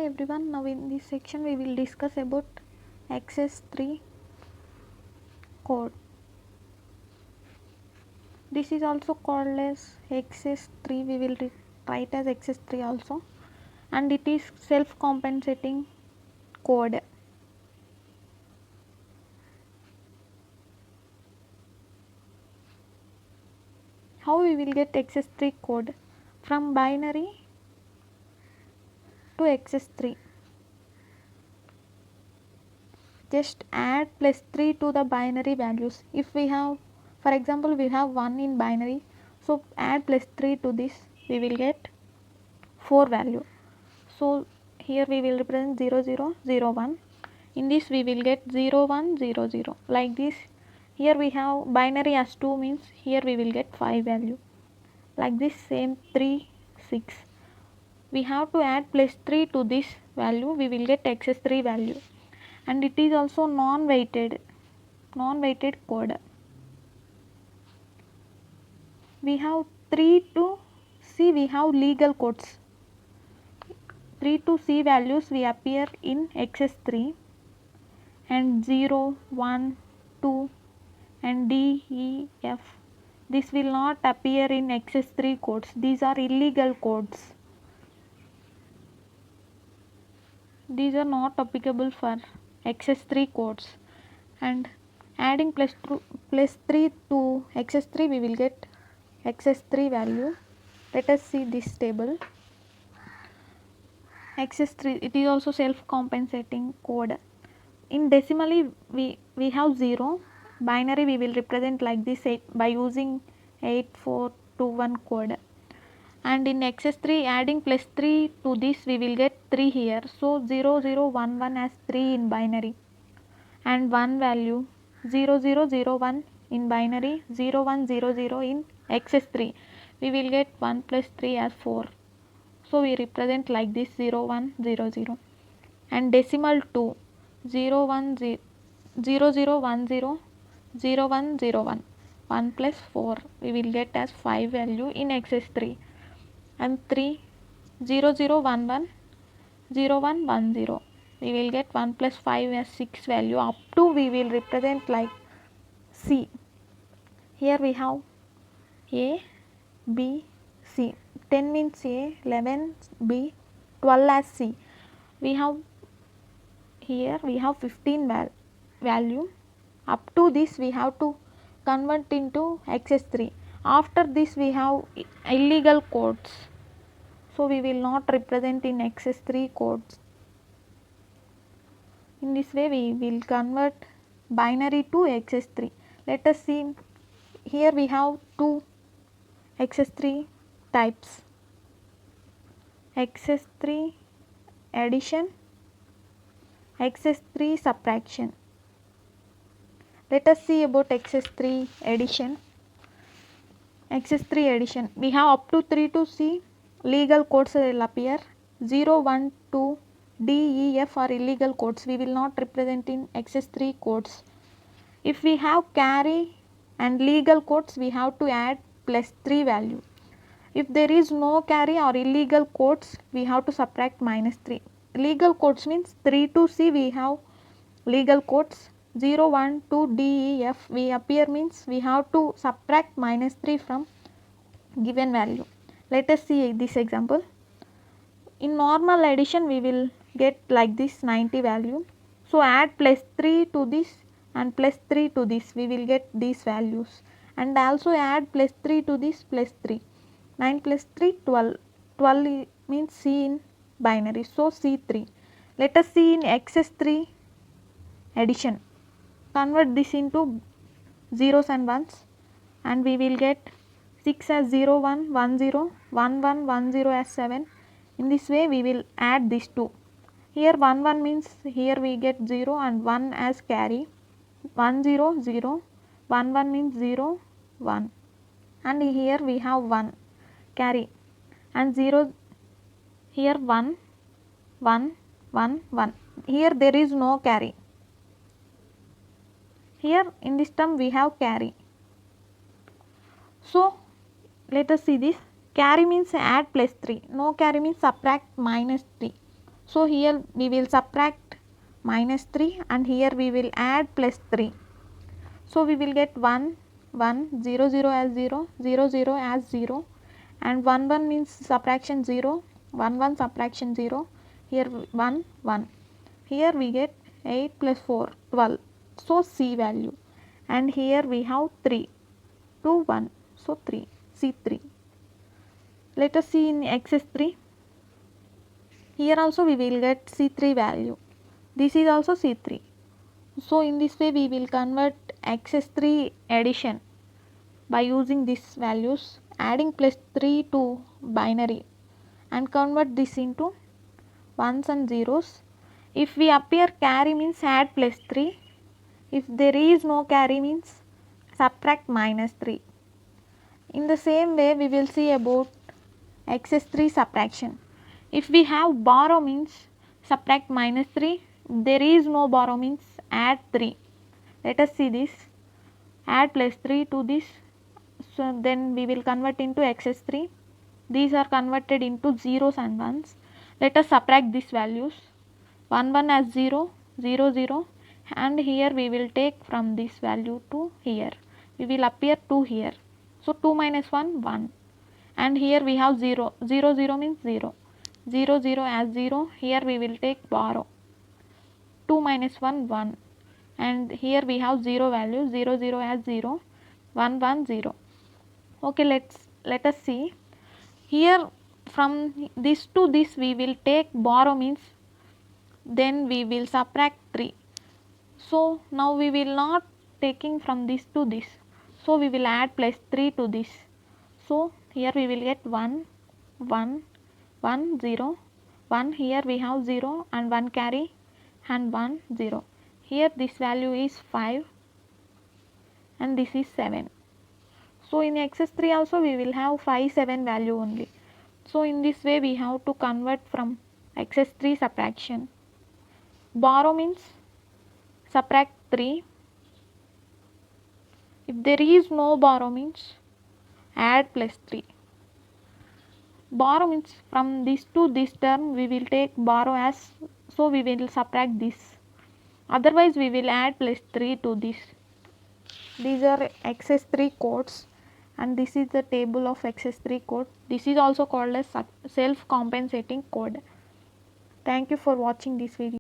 Hi everyone, now in this section we will discuss about XS3 code. This is also called as XS3, we will write as XS3 also, and it is self compensating code. How we will get XS3 code? From binary to XS3. Just add +3 to the binary values. If we have, for example, we have 1 in binary, so add +3 to this, we will get 4 value. So here we will represent 0 0 0 1. In this we will get 0 1 0 0 like this. Here we have binary as 2 means here we will get 5 value. Like this same 3 6. We have to add +3 to this value, we will get XS3 value, and it is also non-weighted code. We have 3 to C, we have legal codes. 3 to C values we appear in XS3, and 0 1 2 and D E F, this will not appear in XS3 codes, these are illegal codes. These are not applicable for XS3 codes, and adding +3 to XS3 we will get XS3 value. Let us see this table. XS3, it is also self compensating code. In decimally we have 0, binary we will represent like this by using 8421 code, and in XS3 adding +3 to this we will get 3 here. So 0 0 1 1 as 3 in binary, and 1 value 0 0 0 1 in binary, 0 1 0 0 in XS3, we will get 1 plus 3 as 4. So we represent like this 0 1 0 0, and decimal 2 0 1 0 0 0 1 0 0 1 0 1, 1 plus 4 we will get as 5 value in XS3, and 3 0 0 1 1 0 1 1 0, we will get 1 plus 5 as 6 value, up to we will represent like C. Here we have A, B, C. 10 means A, 11 B, 12 as C. We have here we have 15 value. Up to this we have to convert into XS3. After this we have illegal codes, so we will not represent in XS3 codes. In this way we will convert binary to XS3. Let us see, here we have two XS3 types, XS3 addition, XS3 subtraction. Let us see about XS3 addition. XS3 addition, we have up to 3 to C legal codes will appear. 0 1 2 D E F are illegal codes, we will not represent in XS3 codes. If we have carry and legal codes, we have to add +3 value. If there is no carry or illegal codes, we have to subtract -3. Legal codes means 3 to C we have legal codes, 0 1 2 D E F we appear means we have to subtract -3 from given value. Let us see this example. In normal addition we will get like this 90 value. So add +3 to this and +3 to this, we will get these values, and also add +3 to this +3. 9 plus 3 12. 12 means C in binary, so C3. Let us see in XS3 addition. Convert this into zeros and ones, and we will get 6 as 0 1 1 0, 1 1 1 0 as 7. In this way we will add these two. Here 1 1 means here we get 0 and 1 as carry, 1 0 0, 1 1 means 0 1, and here we have 1 carry, and 0 here 1 1 1 1, here there is no carry. Here in this term we have carry. So let us see this. Carry means add +3, no carry means subtract -3. So here we will subtract minus 3 and here we will add plus 3. So we will get 1 1 0 0 as 0 0 0 as 0 and 1 1 means subtraction 0 1 1 subtraction 0, here 1 1, here we get 8 plus 4 12, so C value, and here we have 3 2 1, so 3 C3. Let us see in excess 3. Here also we will get C3 value. This is also C3. So in this way we will convert XS3 addition by using these values, adding plus 3 to binary and convert this into ones and zeros. If we appear carry means add plus 3. If there is no carry means subtract minus 3. In the same way we will see about XS3 subtraction. If we have borrow means subtract minus 3, there is no borrow means add 3. Let us see this, add plus 3 to this, so then we will convert into XS3. These are converted into zeros and ones. Let us subtract these values, 1 1 as 0 0 0, and here we will take from this value to here, we will appear 2 here. So 2 minus 1 1, and here we have 0 0 0 means 0 0 0 as 0, here we will take borrow 2 minus 1 1, and here we have 0 value 0 0 as 0 1 1 0. Okay, let us see here, from this to this we will take borrow means then we will subtract 3. So now we will not taking from this to this, so we will add plus 3 to this. So here we will get 1 1 1 0 1, here we have 0 and 1 carry and 1 0, here this value is 5 and this is 7. So in XS3 also we will have 5 7 value only. So in this way we have to convert from XS3 subtraction. Borrow means subtract 3. If there is no borrow means add plus 3. Borrow means from this to this term we will take borrow as, so we will subtract this. Otherwise we will add plus 3 to this. These are XS3 codes and this is the table of XS3 code. This is also called as self compensating code. Thank you for watching this video.